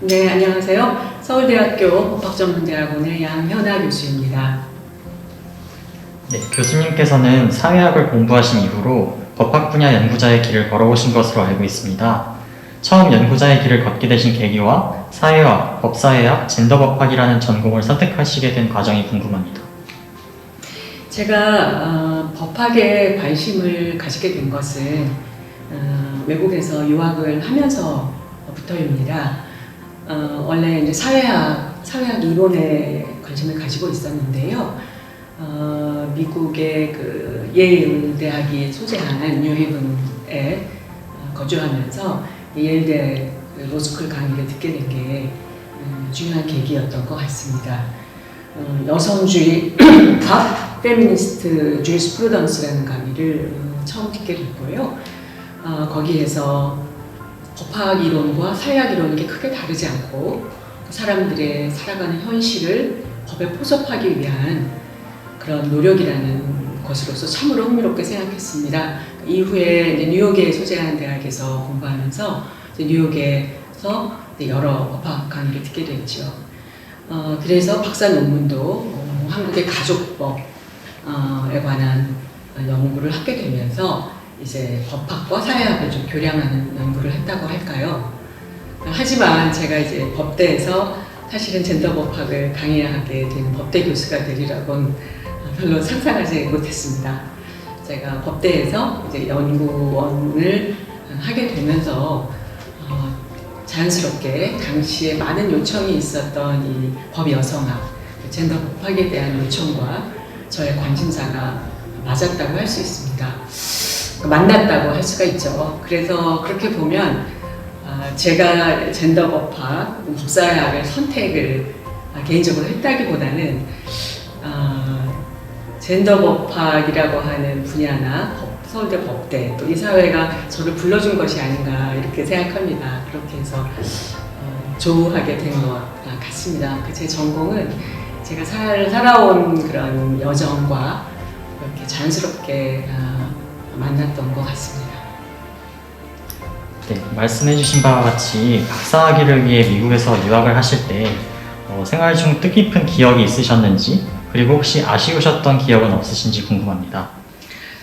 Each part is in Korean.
네, 안녕하세요. 서울대학교 법학전문대학원의 양현아 교수입니다. 네, 교수님께서는 사회학을 공부하신 이후로 법학 분야 연구자의 길을 걸어오신 것으로 알고 있습니다. 처음 연구자의 길을 걷게 되신 계기와 사회학, 법사회학, 젠더법학이라는 전공을 선택하시게 된 과정이 궁금합니다. 제가 법학에 관심을 가지게 된 것은 외국에서 유학을 하면서부터입니다. 원래 이제 사회학 이론에 관심을 가지고 있었는데요. 미국의 그 예일 대학이 소재한 뉴헤븐에 거주하면서 예일대 로스쿨 강의를 듣게 된 게 중요한 계기였던 것 같습니다. 여성주의 학 페미니스트 주리스프루던스라는 강의를 처음 듣게 됐고요. 거기에서 법학 이론과 사회학 이론이 크게 다르지 않고 사람들의 살아가는 현실을 법에 포섭하기 위한 그런 노력이라는 것으로서 참으로 흥미롭게 생각했습니다. 이후에 이제 뉴욕에 소재한 대학에서 공부하면서 뉴욕에서 여러 법학 강의를 듣게 됐죠. 그래서 박사 논문도 한국의 가족법에 관한 연구를 하게 되면서 이제 법학과 사회학을 좀 교량하는 연구를 했다고 할까요? 하지만 제가 이제 법대에서 사실은 젠더법학을 강의하게 된 법대 교수가 되리라고는 별로 상상하지 못했습니다. 제가 법대에서 이제 연구원을 하게 되면서 자연스럽게 당시에 많은 요청이 있었던 이 법 여성학, 젠더 법학에 대한 요청과 저의 관심사가 맞았다고 할 수 있습니다. 만났다고 할 수가 있죠. 그래서 그렇게 보면 제가 젠더 법학, 법사학을 선택을 개인적으로 했다기보다는 젠더 법학이라고 하는 분야나 서울대 법대 또 이 사회가 저를 불러준 것이 아닌가 이렇게 생각합니다. 그렇게 해서 조우하게 된 것 같습니다. 제 전공은 제가 살아온 그런 여정과 이렇게 자연스럽게 만났던 것 같습니다. 네, 말씀해주신 바와 같이 박사학위를 위해 미국에서 유학을 하실 때 생활 중 뜻깊은 기억이 있으셨는지 그리고 혹시 아쉬우셨던 기억은 없으신지 궁금합니다.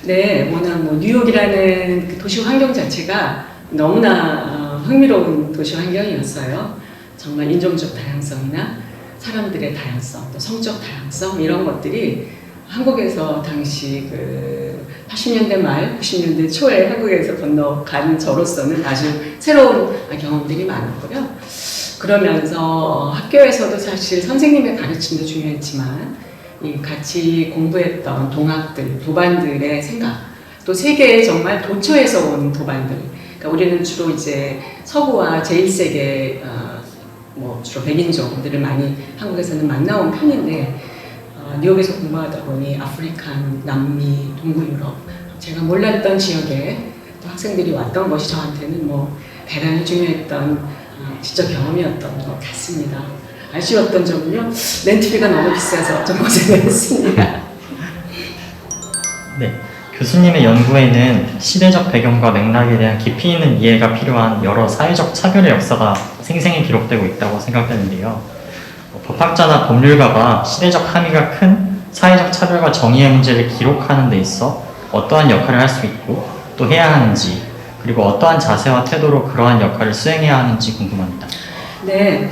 네, 워낙 뉴욕이라는 그 도시 환경 자체가 너무나 흥미로운 도시 환경이었어요. 정말 인종적 다양성이나 사람들의 다양성, 또 성적 다양성 이런 것들이 한국에서 당시 그 80년대 말, 90년대 초에 한국에서 건너간 저로서는 아주 새로운 경험들이 많았고요. 그러면서 학교에서도 사실 선생님의 가르침도 중요했지만 이 같이 공부했던 동학들, 도반들의 생각, 또 세계에 정말 도처에서 온 도반들. 그러니까 우리는 주로 이제 서구와 제1세계 주로 백인종들을 많이 한국에서는 만나온 편인데 뉴욕에서 공부하다 보니 아프리칸, 남미, 동구 유럽 제가 몰랐던 지역에 또 학생들이 왔던 것이 저한테는 대단히 중요했던 지적 경험이었던 것 같습니다. 아쉬웠던 점은요, 렌트비가 너무 비싸서 좀 고생을 했습니다. 네, 교수님의 연구에는 시대적 배경과 맥락에 대한 깊이 있는 이해가 필요한 여러 사회적 차별의 역사가 생생히 기록되고 있다고 생각되는데요. 법학자나 법률가가 시대적 함의가 큰 사회적 차별과 정의의 문제를 기록하는 데 있어 어떠한 역할을 할 수 있고 또 해야 하는지 그리고 어떠한 자세와 태도로 그러한 역할을 수행해야 하는지 궁금합니다. 네,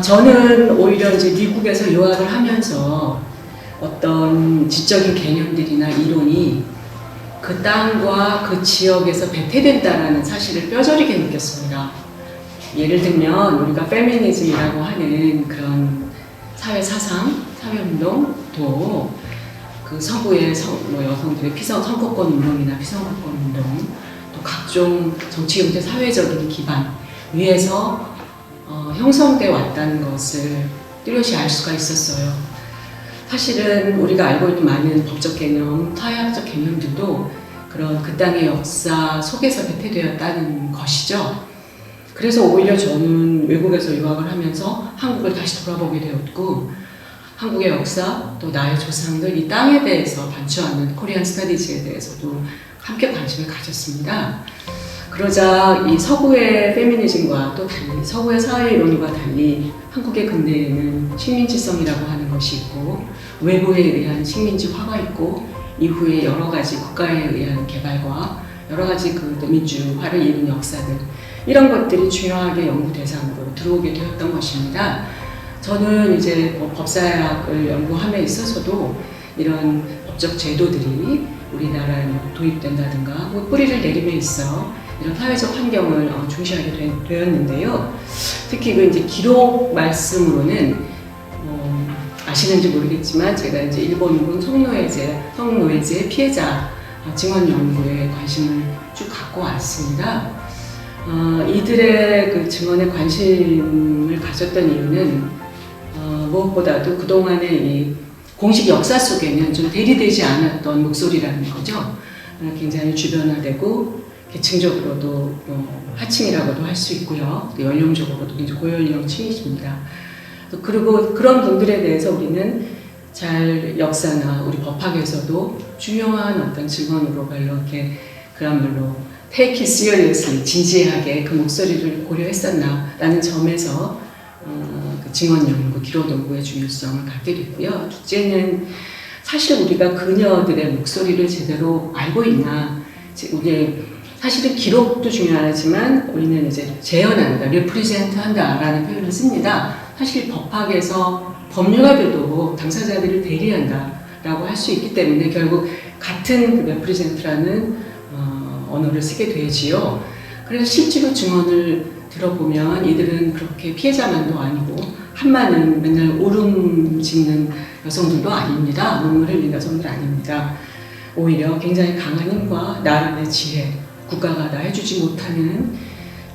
저는 오히려 이제 미국에서 유학을 하면서 어떤 지적인 개념들이나 이론이 그 땅과 그 지역에서 배태된다는 사실을 뼈저리게 느꼈습니다. 예를 들면 우리가 페미니즘이라고 하는 그런 사회 사상, 사회 운동도 그 서구의 여성들의 선거권 운동이나 피선거권 운동, 또 각종 정치 형태 사회적인 기반 위에서 형성돼 왔다는 것을 뚜렷이 알 수가 있었어요. 사실은 우리가 알고 있는 많은 법적 개념, 사회학적 개념들도 그런 그 땅의 역사 속에서 배태되었다는 것이죠. 그래서 오히려 저는 외국에서 유학을 하면서 한국을 다시 돌아보게 되었고 한국의 역사, 또 나의 조상들, 이 땅에 대해서 반추하는 코리안 스터디즈에 대해서도 함께 관심을 가졌습니다. 그러자 이 서구의 페미니즘과 또 달리 서구의 사회이론과 달리 한국의 근대에는 식민지성이라고 하는 것이 있고 외부에 의한 식민지화가 있고 이후에 여러 가지 국가에 의한 개발과 여러 가지 그 민주화를 이룬 역사들 이런 것들이 중요하게 연구 대상으로 들어오게 되었던 것입니다. 저는 이제 법사학을 연구함에 있어서도 이런 법적 제도들이 우리나라에 도입된다든가 뿌리를 내림에 있어 이런 사회적 환경을 중시하게 되었는데요. 특히 그 이제 기록 말씀으로는 아시는지 모르겠지만 제가 이제 일본군 성노예제 피해자 증언 연구에 관심을 쭉 갖고 왔습니다. 이들의 그 증언에 관심을 가졌던 이유는 무엇보다도 그동안의 이 공식 역사 속에는 좀 대리되지 않았던 목소리라는 거죠. 굉장히 주변화되고 계층적으로도 하층이라고도 할 수 있고요. 연령적으로도 굉장히 고연령층이십니다. 그리고 그런 분들에 대해서 우리는 잘 역사나 우리 법학에서도 중요한 어떤 증언으로 별로 이렇게 그야말로 take it seriously 진지하게 그 목소리를 고려했었나라는 점에서 그 증언 연구, 기록 연구의 중요성을 갖게 됐고요. 둘째는 사실 우리가 그녀들의 목소리를 제대로 알고 있나? 우리 사실은 기록도 중요하지만 우리는 이제 재현한다, represent 한다라는 표현을 씁니다. 사실 법학에서 법률가들도 당사자들을 대리한다라고 할 수 있기 때문에 결국 같은 그 represent라는 언어를 쓰게 되지요. 그래서 실제로 증언을 들어보면 이들은 그렇게 피해자만도 아니고 한마는 맨날 울음 짓는 여성들도 아닙니다. 눈물을 흘리는 여성들 아닙니다. 오히려 굉장히 강한 힘과 나름의 지혜, 국가가 다 해주지 못하는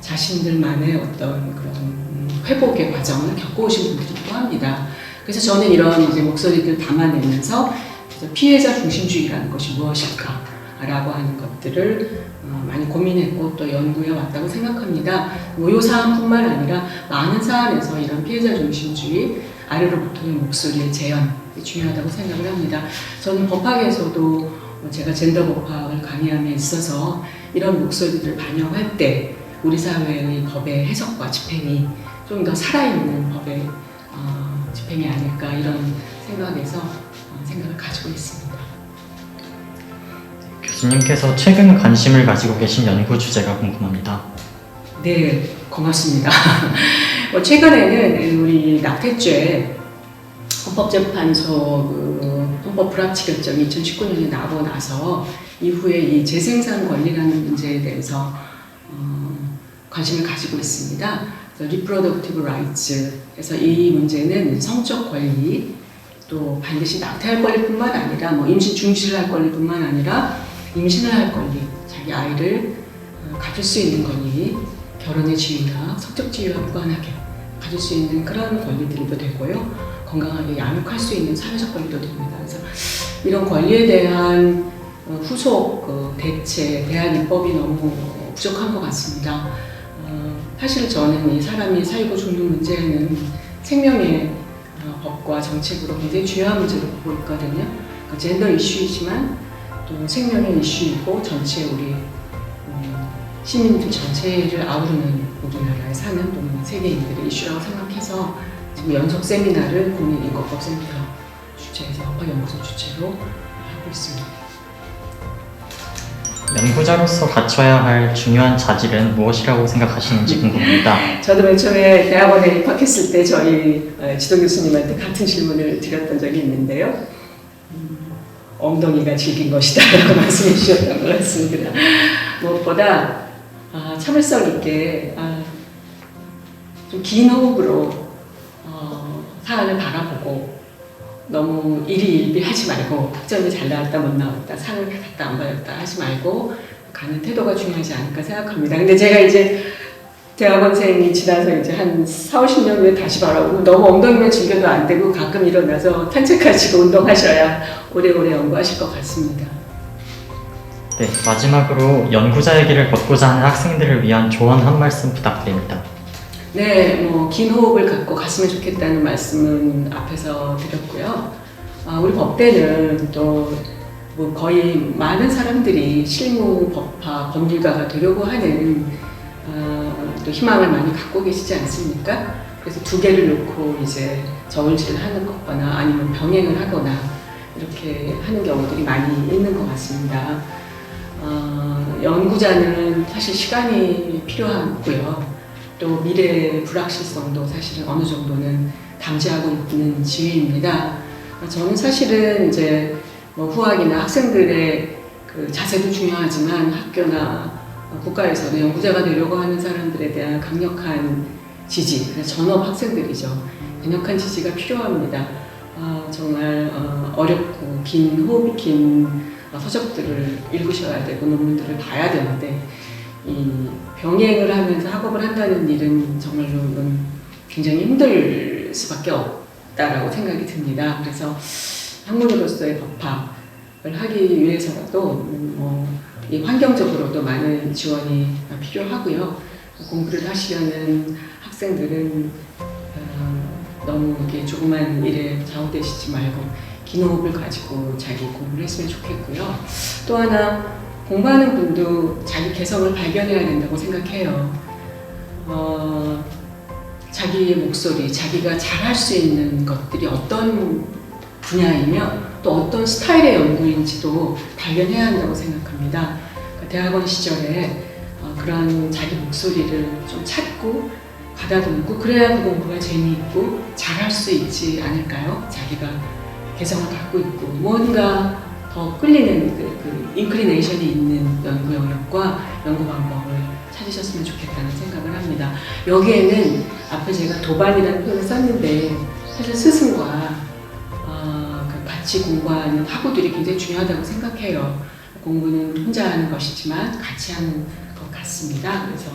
자신들만의 어떤 그런 회복의 과정을 겪어오신 분들이기도 합니다. 그래서 저는 이런 이제 목소리들 담아내면서 피해자 중심주의라는 것이 무엇일까라고 하는 것들을 많이 고민했고 또 연구해 왔다고 생각합니다. 이 사안뿐만 아니라 많은 사안에서 이런 피해자 중심주의, 아래로부터의 목소리의 재현이 중요하다고 생각을 합니다. 저는 법학에서도 제가 젠더 법학을 강의함에 있어서 이런 목소리들을 반영할 때 우리 사회의 법의 해석과 집행이 좀 더 살아있는 법의 집행이 아닐까 이런 생각에서 생각을 가지고 있습니다. 교수님께서 최근 관심을 가지고 계신 연구 주제가 궁금합니다. 네, 고맙습니다. 최근에는 우리 낙태죄 헌법재판소 헌법 불합치 결정이 2019년에 나오고 나서 이후에 이 재생산 권리라는 문제에 대해서 관심을 가지고 있습니다. Reproductive Rights에서 이 문제는 성적 권리, 또 반드시 낙태할 권리뿐만 아니라 임신 중지를 할 권리뿐만 아니라 임신을 할 권리, 자기 아이를 가질 수 있는 권리, 결혼의 지위나 성적 지위와 무관하게 가질 수 있는 그런 권리들도 되고요. 건강하게 양육할 수 있는 사회적 권리도 됩니다. 그래서 이런 권리에 대한 후속 대체, 대안 입법이 너무 부족한 것 같습니다. 사실 저는 이 사람이 살고 죽는 문제는 생명의 법과 정책으로 굉장히 중요한 문제로 보고 있거든요. 젠더 이슈이지만 또 생명의 이슈이고 전체 우리 시민들 전체를 아우르는 우리나라에 사는 또는 세계인들의 이슈라고 생각해서 지금 연속 세미나를 국민인권법센터 주최에서 헌법연구소 주최로 하고 있습니다. 연구자로서 갖춰야 할 중요한 자질은 무엇이라고 생각하시는지 궁금합니다. 저도 맨 처음에 대학원에 입학했을 때 저희 지도 교수님한테 같은 질문을 드렸던 적이 있는데요. 엉덩이가 질긴 것이다 라고 말씀해 주셨던 것 같습니다. 무엇보다 참을성 있게 좀 긴 호흡으로 사안을 바라보고 너무 일희일비하지 말고 학점이 잘 나왔다 못 나왔다 상을 받았다 안 받았다 하지 말고 가는 태도가 중요하지 않을까 생각합니다. 근데 제가 이제 대학원생이 지나서 이제 한 4, 50년 후에 다시 바라보고 너무 엉덩이만 즐겨도 안 되고 가끔 일어나서 산책하시고 운동하셔야 오래오래 연구하실 것 같습니다. 네, 마지막으로 연구자의 길을 걷고자 하는 학생들을 위한 조언 한 말씀 부탁드립니다. 네, 긴 호흡을 갖고 갔으면 좋겠다는 말씀은 앞에서 드렸고요. 우리 법대는 또 뭐 거의 많은 사람들이 실무 법화 법률가가 되려고 하는 또 희망을 많이 갖고 계시지 않습니까? 그래서 두 개를 놓고 이제 저울질을 하는 거거나 아니면 병행을 하거나 이렇게 하는 경우들이 많이 있는 것 같습니다. 연구자는 사실 시간이 필요하고요. 또 미래의 불확실성도 사실은 어느 정도는 담재하고 있는 지위입니다. 저는 사실은 이제 뭐 후학이나 학생들의 그 자세도 중요하지만 학교나 국가에서는 연구자가 되려고 하는 사람들에 대한 강력한 지지, 그래서 전업 학생들이죠. 강력한 지지가 필요합니다. 정말 어렵고 긴 호흡이 긴 서적들을 읽으셔야 되고 논문들을 봐야 되는데 이 병행을 하면서 학업을 한다는 일은 정말로 이건 굉장히 힘들 수밖에 없다라고 생각이 듭니다. 그래서 학문으로서의 법학을 하기 위해서라도 이 환경적으로도 많은 지원이 필요하고요. 공부를 하시려는 학생들은 너무 이렇게 조그만 일에 좌우되시지 말고 긴 호흡을 가지고 자기 공부를 했으면 좋겠고요. 또 하나 공부하는 분도 자기 개성을 발견해야 된다고 생각해요. 자기의 목소리, 자기가 잘할 수 있는 것들이 어떤 분야이며 또 어떤 스타일의 연구인지도 발견해야 한다고 생각합니다. 그러니까 대학원 시절에 그런 자기 목소리를 좀 찾고 가다듬고 그래야 그 공부가 재미있고 잘할 수 있지 않을까요? 자기가 개성을 갖고 있고 뭔가 더 끌리는 그 인클리네이션이 있는 연구 영역과 연구 방법을 찾으셨으면 좋겠다는 생각을 합니다. 여기에는 앞에 제가 도반이라는 표현을 썼는데 사실 스승과 같이 공부하는 학우들이 굉장히 중요하다고 생각해요. 공부는 혼자 하는 것이지만 같이 하는 것 같습니다. 그래서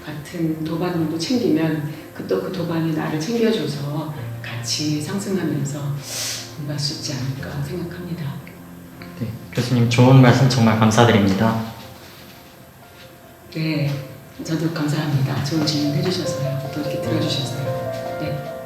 같은 도반도 챙기면 또 그 도반이 나를 챙겨줘서 같이 상승하면서 공부할 수 있지 않을까 생각합니다. 네, 교수님 좋은 말씀 정말 감사드립니다. 네, 저도 감사합니다. 좋은 질문 해주셔서요. 또 이렇게 들어주셨어요. 네.